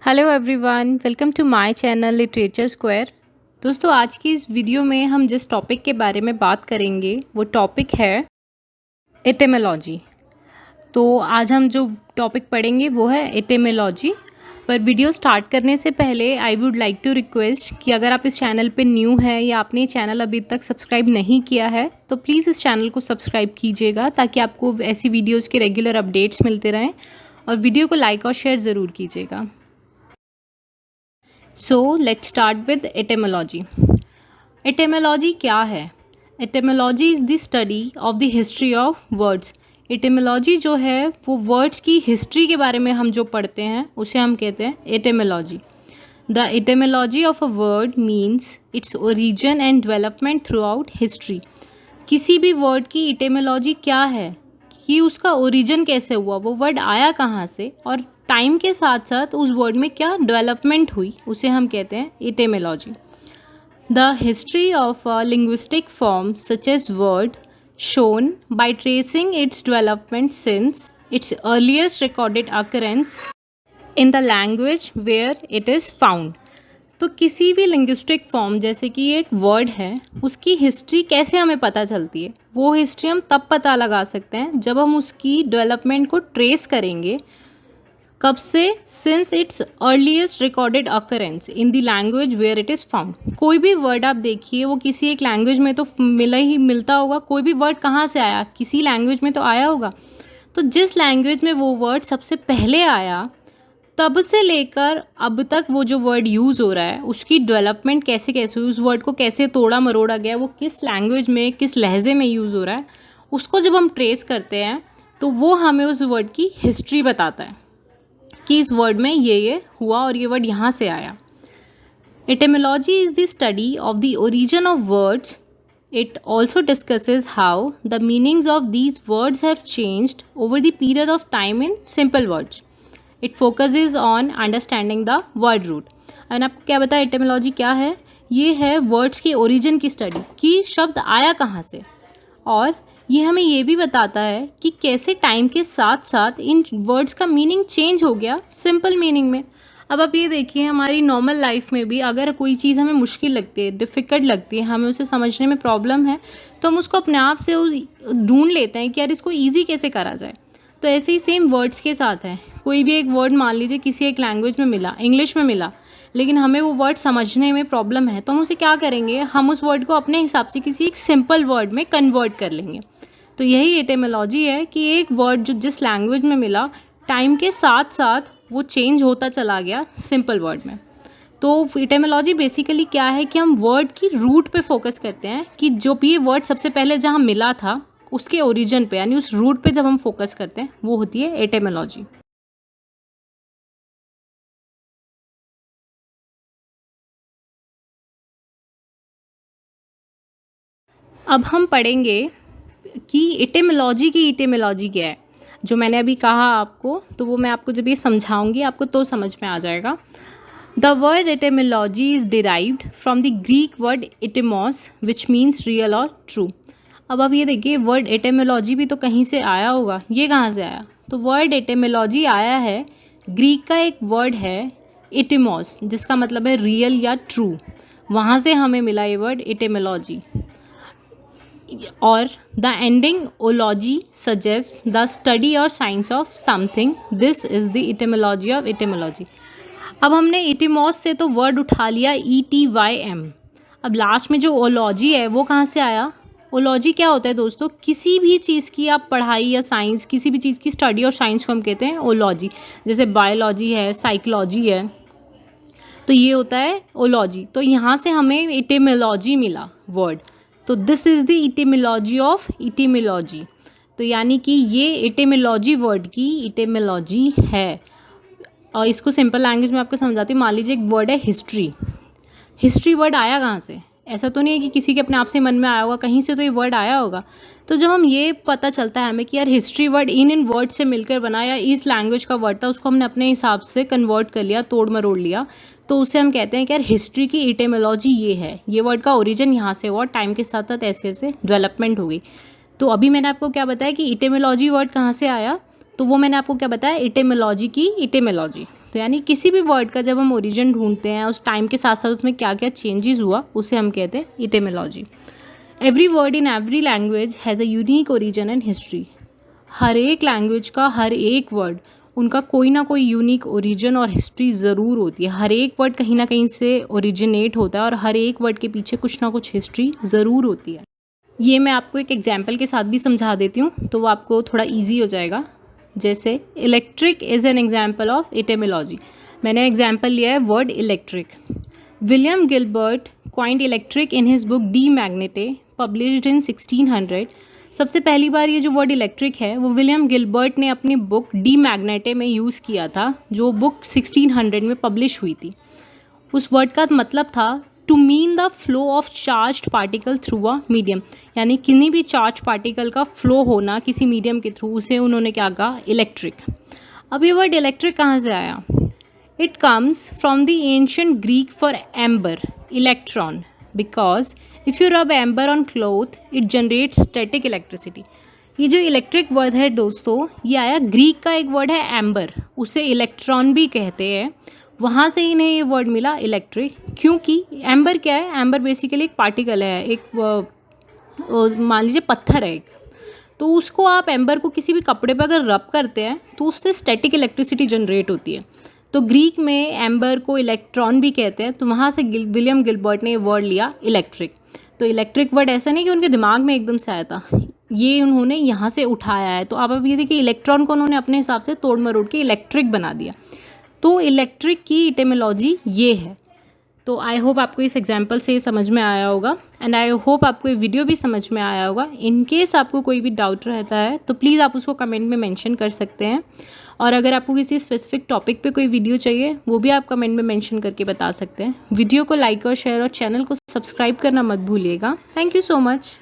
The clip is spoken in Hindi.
Hello everyone, welcome to my channel literature square. दोस्तों, आज की इस वीडियो में हम जिस टॉपिक के बारे में बात करेंगे वो टॉपिक है एटिमोलॉजी। तो आज हम जो टॉपिक पढ़ेंगे वो है एटिमोलॉजी। पर वीडियो स्टार्ट करने से पहले I would like to request कि अगर आप इस चैनल पे न्यू हैं या आपने चैनल अभी तक सब्सक्राइब नहीं किया है तो प्लीज़ इस चैनल को सब्सक्राइब कीजिएगा ताकि आपको ऐसी वीडियोज़ के रेगुलर अपडेट्स मिलते रहें, और वीडियो को लाइक और शेयर ज़रूर कीजिएगा। So let's start with etymology. Etymology क्या है? Etymology is the study of the history of words. Etymology जो है वो वर्ड्स की हिस्ट्री के बारे में हम जो पढ़ते हैं उसे हम कहते हैं etymology. The etymology of a word means its origin and development through out history. किसी भी वर्ड की एटिमोलॉजी क्या है कि उसका ओरिजिन कैसे हुआ, वो वर्ड आया कहाँ से, और टाइम के साथ साथ उस वर्ड में क्या डेवलपमेंट हुई, उसे हम कहते हैं etymology. The history of a linguistic form such as word shown by tracing its development since its earliest recorded occurrence in the language where it is found. तो किसी भी लिंग्विस्टिक फॉर्म, जैसे कि एक वर्ड है, उसकी हिस्ट्री कैसे हमें पता चलती है? वो हिस्ट्री हम तब पता लगा सकते हैं जब हम उसकी डेवलपमेंट को ट्रेस करेंगे। कब से? Since its earliest recorded occurrence in the language where it is found. कोई भी वर्ड आप देखिए, वो किसी एक लैंग्वेज में तो मिलता होगा। कोई भी वर्ड कहाँ से आया? किसी लैंग्वेज में तो आया होगा। तो जिस लैंग्वेज में वो वर्ड सबसे पहले आया, तब से लेकर अब तक वो जो वर्ड यूज़ हो रहा है उसकी डेवलपमेंट कैसे कैसे हुई, उस वर्ड को कैसे तोड़ा मरोड़ा गया, वो किस लैंग्वेज में, किस लहजे में यूज़ हो रहा है, उसको जब हम ट्रेस करते हैं तो वो हमें उस वर्ड की हिस्ट्री बताता है कि इस वर्ड में ये हुआ और ये वर्ड यहाँ से आया। Etymology is the study of the origin of words. It also discusses how the meanings of these words have changed over the period of time in simple words. It focuses on understanding the word root. मैंने आपको क्या बताया एटिमोलॉजी क्या है? ये है वर्ड्स के ओरिजिन की स्टडी, कि शब्द आया कहाँ से, और ये हमें ये भी बताता है कि कैसे टाइम के साथ साथ इन वर्ड्स का मीनिंग चेंज हो गया सिंपल मीनिंग में। अब आप ये देखिए, हमारी नॉर्मल लाइफ में भी अगर कोई चीज़ हमें मुश्किल लगती है, डिफ़िकल्ट लगती है, हमें उसे समझने में प्रॉब्लम है, तो हम उसको अपने आप से ढूंढ लेते हैं कि यार इसको ईजी कैसे करा जाए। तो ऐसे ही सेम वर्ड्स के साथ है। कोई भी एक वर्ड मान लीजिए किसी एक लैंग्वेज में मिला, इंग्लिश में मिला, लेकिन हमें वो वर्ड समझने में प्रॉब्लम है, तो हम उसे क्या करेंगे? हम उस वर्ड को अपने हिसाब से किसी एक सिंपल वर्ड में कन्वर्ट कर लेंगे। तो यही एटिमोलॉजी है कि एक वर्ड जो जिस लैंग्वेज में मिला, टाइम के साथ साथ वो चेंज होता चला गया सिंपल वर्ड में। तो एटिमोलॉजी बेसिकली क्या है कि हम वर्ड की रूट पे फोकस करते हैं, कि जो भी ये वर्ड सबसे पहले जहाँ मिला था उसके ओरिजिन पे, यानी उस रूट पे जब हम फोकस करते हैं वो होती है एटिमोलॉजी। अब हम पढ़ेंगे कि एटिमोलॉजी की एटिमोलॉजी क्या है। जो मैंने अभी कहा आपको, तो वो मैं आपको जब ये समझाऊंगी आपको तो समझ में आ जाएगा। The word etymology is derived from the Greek word etymos which means real और ट्रू। अब आप ये देखिए, वर्ड एटिमोलॉजी भी तो कहीं से आया होगा। ये कहाँ से आया? तो वर्ड एटिमोलॉजी आया है, ग्रीक का एक वर्ड है एटिमॉस, जिसका मतलब है रियल या ट्रू। वहाँ से हमें मिला ये वर्ड एटिमोलॉजी। और the ending ology suggest the study और science of something. This is the etymology of etymology. अब हमने एटिमॉस से तो वर्ड उठा लिया ETYM। अब लास्ट में जो ओलॉजी है वो कहाँ से आया? ओलॉजी क्या होता है दोस्तों? किसी भी चीज़ की आप पढ़ाई या साइंस, किसी भी चीज़ की स्टडी और साइंस को हम कहते हैं ओलॉजी। जैसे बायोलॉजी है, साइकोलॉजी है, तो ये होता है ओलॉजी। तो यहाँ से हमें एटिमोलॉजी मिला वर्ड। तो this is the etymology of etymology. तो यानी कि ये एटिमोलॉजी वर्ड की एटिमोलॉजी है। और इसको सिंपल लैंग्वेज में आपको समझाती हूँ। मान लीजिए एक वर्ड है हिस्ट्री। हिस्ट्री वर्ड आया कहाँ से? ऐसा तो नहीं है कि किसी के अपने आप से मन में आया होगा, कहीं से तो ये वर्ड आया होगा। तो जब हम ये पता चलता है हमें कि यार हिस्ट्री वर्ड इन वर्ड से मिलकर बना, या इस लैंग्वेज का वर्ड था, उसको हमने अपने हिसाब से कन्वर्ट कर लिया, तोड़ मरोड़ लिया, तो उसे हम कहते हैं कि यार हिस्ट्री की एटिमोलॉजी ये है। ये वर्ड का ओरिजिन यहाँ से हुआ, टाइम के साथ साथ ऐसे ऐसे डेवलपमेंट हो गई। तो अभी मैंने आपको क्या बताया कि एटिमोलॉजी वर्ड कहाँ से आया, तो वो मैंने आपको क्या बताया? एटिमोलॉजी की एटिमोलॉजी। तो यानी किसी भी वर्ड का जब हम ओरिजिन ढूंढते हैं उस टाइम के साथ साथ उसमें क्या क्या चेंजेस हुआ उसे हम कहते हैं etymology. Every word in every language has a unique origin and history. हर एक लैंग्वेज का हर एक वर्ड उनका कोई ना कोई यूनिक ओरिजिन और हिस्ट्री ज़रूर होती है। हर एक वर्ड कहीं ना कहीं से ओरिजिनेट होता है और हर एक वर्ड के पीछे कुछ ना कुछ हिस्ट्री ज़रूर होती है। ये मैं आपको एक एग्जाम्पल के साथ भी समझा देती हूँ तो वो आपको थोड़ा ईजी हो जाएगा। जैसे electric is an example of etymology. मैंने एग्जाम्पल लिया है word electric. William Gilbert coined electric in his book De Magnete published in 1600। सबसे पहली बार ये जो वर्ड इलेक्ट्रिक है वो विलियम गिलबर्ट ने अपनी बुक डी मैग्नेटे में यूज़ किया था, जो बुक 1600 में पब्लिश हुई थी। उस वर्ड का मतलब था to mean the flow of charged particle through a medium, यानी किसी भी चार्ज पार्टिकल का फ्लो होना किसी मीडियम के थ्रू, उसे उन्होंने क्या कहा, इलेक्ट्रिक। अब ये वर्ड इलेक्ट्रिक कहाँ से आया? It comes from the ancient Greek for amber, electron, because if you rub amber on cloth it generates static electricity. ये जो इलेक्ट्रिक वर्ड है दोस्तों, ये आया ग्रीक का एक वर्ड है एम्बर, उसे इलेक्ट्रॉन भी कहते हैं, वहाँ से इन्हें ये वर्ड मिला इलेक्ट्रिक। क्योंकि एम्बर क्या है? एम्बर बेसिकली एक पार्टिकल है, एक मान लीजिए पत्थर है एक, तो उसको आप एम्बर को किसी भी कपड़े पर अगर रब करते हैं तो उससे स्टैटिक इलेक्ट्रिसिटी जनरेट होती है। तो ग्रीक में एम्बर को इलेक्ट्रॉन भी कहते हैं, तो वहाँ से विलियम गिलबर्ट ने ये वर्ड लिया इलेक्ट्रिक। तो इलेक्ट्रिक वर्ड ऐसा नहीं कि उनके दिमाग में एकदम से आया था, ये उन्होंने यहाँ से उठाया है। तो आप अब ये देखिए, इलेक्ट्रॉन को उन्होंने अपने हिसाब से तोड़ मरोड़ के इलेक्ट्रिक बना दिया। तो इलेक्ट्रिक की इटिमोलॉजी ये है। तो आई होप आपको इस एग्जाम्पल से समझ में आया होगा एंड आई होप आपको ये वीडियो भी समझ में आया होगा। इन केस आपको कोई भी डाउट रहता है तो प्लीज़ आप उसको कमेंट में मेंशन कर सकते हैं, और अगर आपको किसी स्पेसिफिक टॉपिक पे कोई वीडियो चाहिए वो भी आप कमेंट में मेंशन करके बता सकते हैं। वीडियो को लाइक और शेयर और चैनल को सब्सक्राइब करना मत भूलिएगा। Thank you so much.